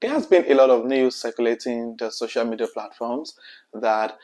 There has been a lot of news circulating the social media platforms that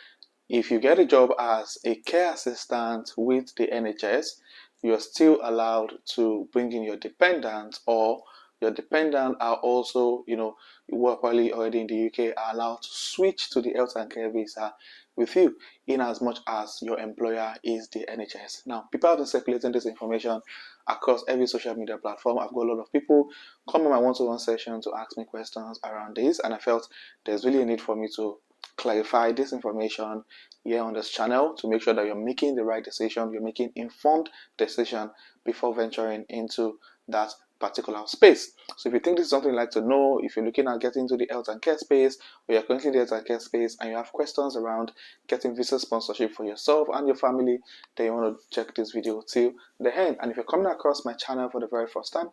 if you get a job as a care assistant with the NHS, you're still allowed to bring in your dependent, or your dependent are also, who are probably already in the UK, are allowed to switch to the health and care visa with you in as much as your employer is the NHS. Now, people have been circulating this information across every social media platform. I've got a lot of people come on my one-to-one session to ask me questions around this, and I felt there's really a need for me to clarify this information here on this channel to make sure that you're making the right decision, you're making informed decision before venturing into that particular space. So if you think this is something you'd like to know, if you're looking at getting into the health and care space, or you're currently in the health and care space and you have questions around getting visa sponsorship for yourself and your family, then you want to check this video till the end. And if you're coming across my channel for the very first time,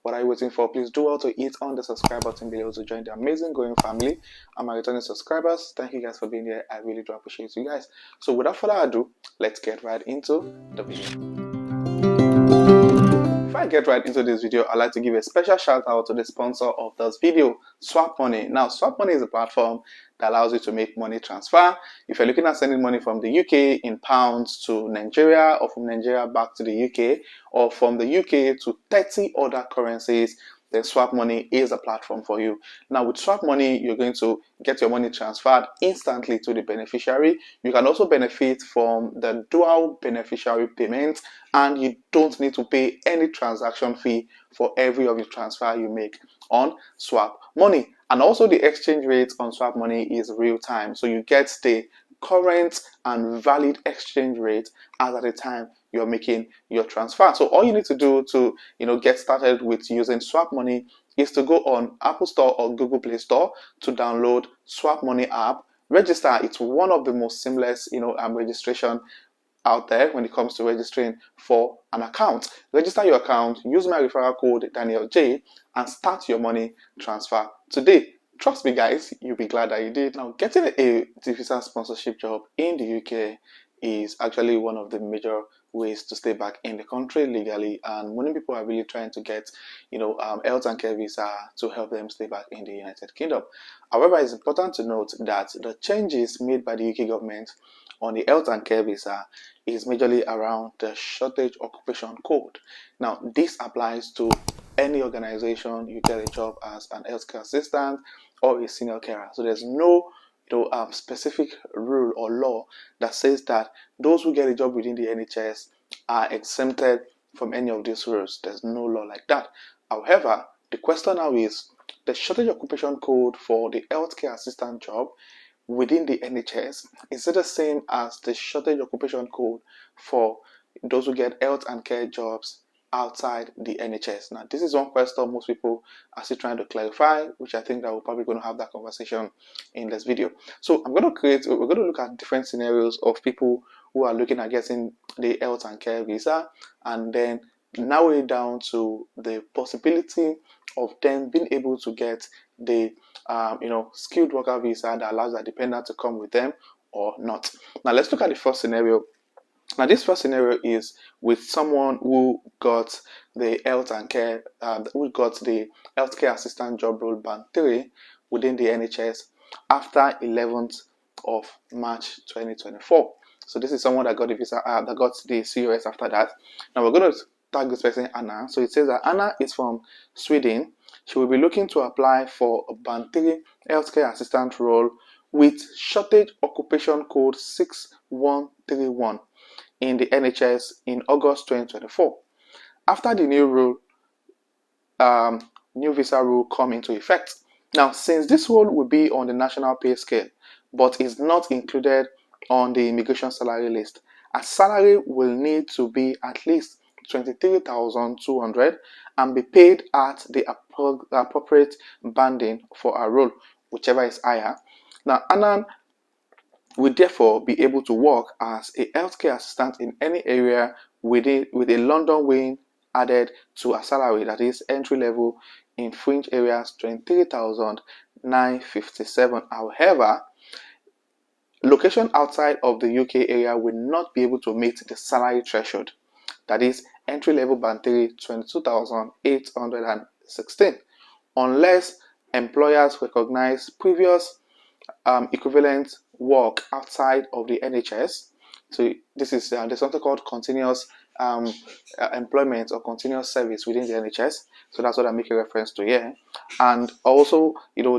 what are you waiting for? Please do also hit on the subscribe button below to join the amazing growing family. And my returning subscribers, thank you guys for being here. I really do appreciate you guys. So without further ado, let's get right into the video. Before I get right into this video, I'd like to give a special shout out to the sponsor of this video, Swap Money. Now, Swap Money is a platform that allows you to make money transfer. If you're looking at sending money from the UK in pounds to Nigeria, or from Nigeria back to the UK, or from the UK to 30 other currencies, then Swap Money is a platform for you. Now, with Swap Money, you're going to get your money transferred instantly to the beneficiary. You can also benefit from the dual beneficiary payment, and you don't need to pay any transaction fee for every of your transfer you make on Swap Money. And also the exchange rate on Swap Money is real time, so you get the current and valid exchange rate as at the time you're making your transfer. So all you need to do to get started with using Swap Money is to go on Apple Store or Google Play Store to download Swap Money app, register. It's one of the most seamless registration out there when it comes to registering for an account. Register your account, use my referral code Daniel J, and start your money transfer today. Trust me guys, you'll be glad that you did. Now, getting a visa sponsorship job in the UK is actually one of the major ways to stay back in the country legally, and many people are really trying to get health and care visa to help them stay back in the United Kingdom. However, it's important to note that the changes made by the UK government on the health and care visa is majorly around the shortage occupation code. Now, this applies to any organization you get a job as an healthcare assistant or a senior carer. So there's no specific rule or law that says that those who get a job within the NHS are exempted from any of these rules. There's no law like that. However, the question now is, the shortage occupation code for the healthcare assistant job within the NHS, is it the same as the shortage occupation code for those who get health and care jobs outside the NHS? Now, this is one question most people are still trying to clarify, which I think that we're probably going to have that conversation in this video. So we're going to look at different scenarios of people who are looking at getting the health and care visa, and then narrow it down to the possibility of them being able to get the skilled worker visa that allows a dependent to come with them or not. Now, let's look at the first scenario. Now, this first scenario is with someone who got the health and care, who got the healthcare assistant job role band 3 within the NHS after 11th of March 2024. So this is someone that got the visa, that got the COS after that. Now we're going to tag this person Anna. So it says that Anna is from Sweden. She will be looking to apply for a band 3 healthcare assistant role with shortage occupation code 6131 in the NHS in August 2024. After the new rule, new visa rule come into effect. Now, since this role will be on the national pay scale, but is not included on the immigration salary list, a salary will need to be at least 23,200 and be paid at the appropriate banding for a role, whichever is higher. Now, Anna will therefore be able to work as a healthcare assistant in any area with a London wing added to a salary that is entry level in fringe areas 23,957. However, location outside of the UK area will not be able to meet the salary threshold, that is entry level band 3 22,816, unless employers recognize previous equivalent work outside of the NHS. So this is there's something called continuous employment or continuous service within the NHS. So that's what I'm making reference to here. And also,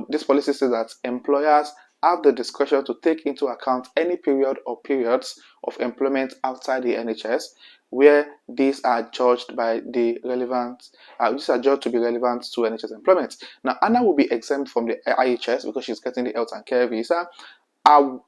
this policy says that employers have the discretion to take into account any period or periods of employment outside the NHS where these are judged by the relevant, these are judged to be relevant to NHS employment. Now, Anna will be exempt from the IHS because she's getting the health and care visa. Our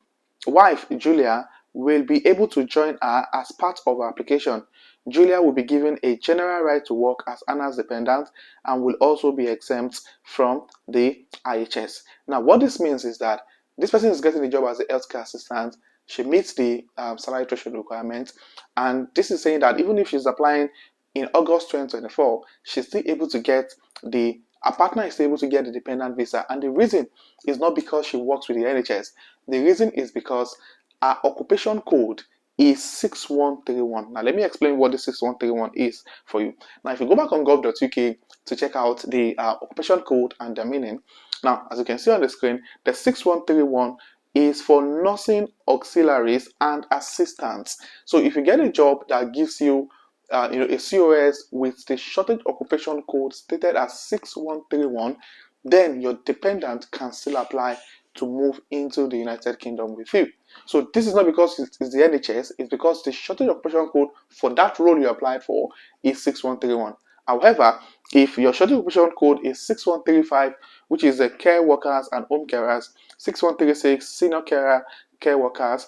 wife, Julia, will be able to join her as part of her application. Julia will be given a general right to work as Anna's dependent and will also be exempt from the IHS. Now, what this means is that this person is getting a job as a healthcare assistant. She meets the salary threshold requirement, and this is saying that even if she's applying in August 2024, she's still able to get her partner is still able to get the dependent visa. And the reason is not because she works with the NHS. The reason is because her occupation code is 6131. Now, let me explain what the 6131 is for you. Now, if you go back on gov.uk to check out the occupation code and the meaning, now, as you can see on the screen, the 6131 is for nursing auxiliaries and assistants. So if you get a job that gives you a COS with the shortage occupation code stated as 6131, then your dependent can still apply to move into the United Kingdom with you. So this is not because it's the NHS, it's because the shortage occupation code for that role you applied for is 6131. However, if your shortage occupation code is 6135, which is the care workers and home carers, 6136 senior care workers,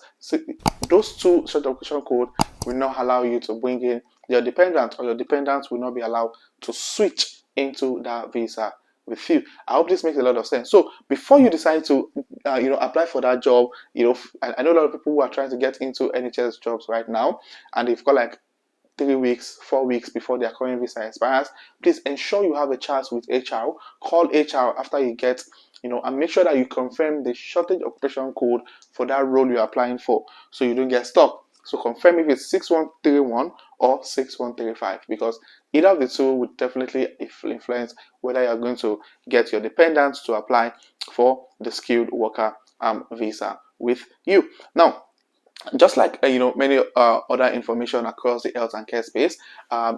those two shortage occupation code will not allow you to bring in your dependent, or your dependents will not be allowed to switch into that visa with you. I hope this makes a lot of sense. So before you decide to apply for that job, I know a lot of people who are trying to get into NHS jobs right now, and they've got like 3 weeks, 4 weeks before their current visa expires. Please ensure you have a chat with HR. Call HR after you get, and make sure that you confirm the shortage occupation code for that role you're applying for, so you don't get stuck. So confirm if it's 6131 or 6135, because either of the two would definitely influence whether you're going to get your dependents to apply for the skilled worker visa with you. Now, just like many other information across the health and care space,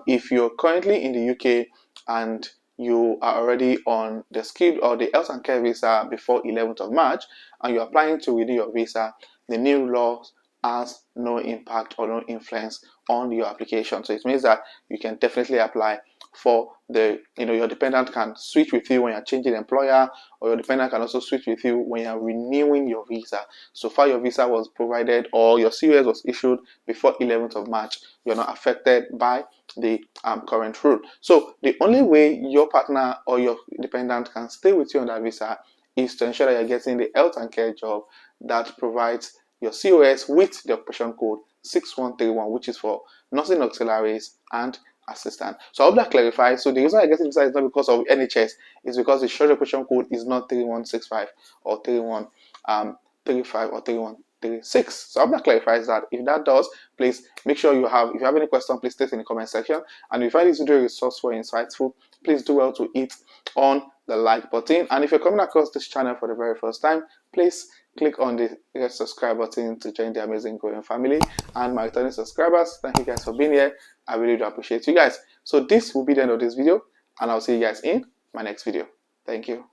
if you're currently in the UK and you are already on the skilled or the health and care visa before 11th of March and you're applying to renew your visa, the new laws has no impact or no influence on your application. So it means that you can definitely apply for the, your dependent can switch with you when you're changing employer, or your dependent can also switch with you when you're renewing your visa. So far your visa was provided or your COS was issued before 11th of March, you're not affected by the current rule. So the only way your partner or your dependent can stay with you on that visa is to ensure that you're getting the health and care job that provides your COS with the occupation code 6131, which is for nursing auxiliaries and assistant. So I hope that clarifies. So the reason I get visa is not because of NHS, it's because the short occupation code is not 3165 or 3135 or 3136. So I hope that clarifies that. If that does, please make sure if you have any question, please state in the comment section. And if you find this video resourceful and insightful, please do well to hit on the like button. And if you're coming across this channel for the very first time, please click on the red subscribe button to join the amazing growing family. And my returning subscribers, thank you guys for being here. I really do appreciate you guys. So this will be the end of this video, and I'll see you guys in my next video. Thank you.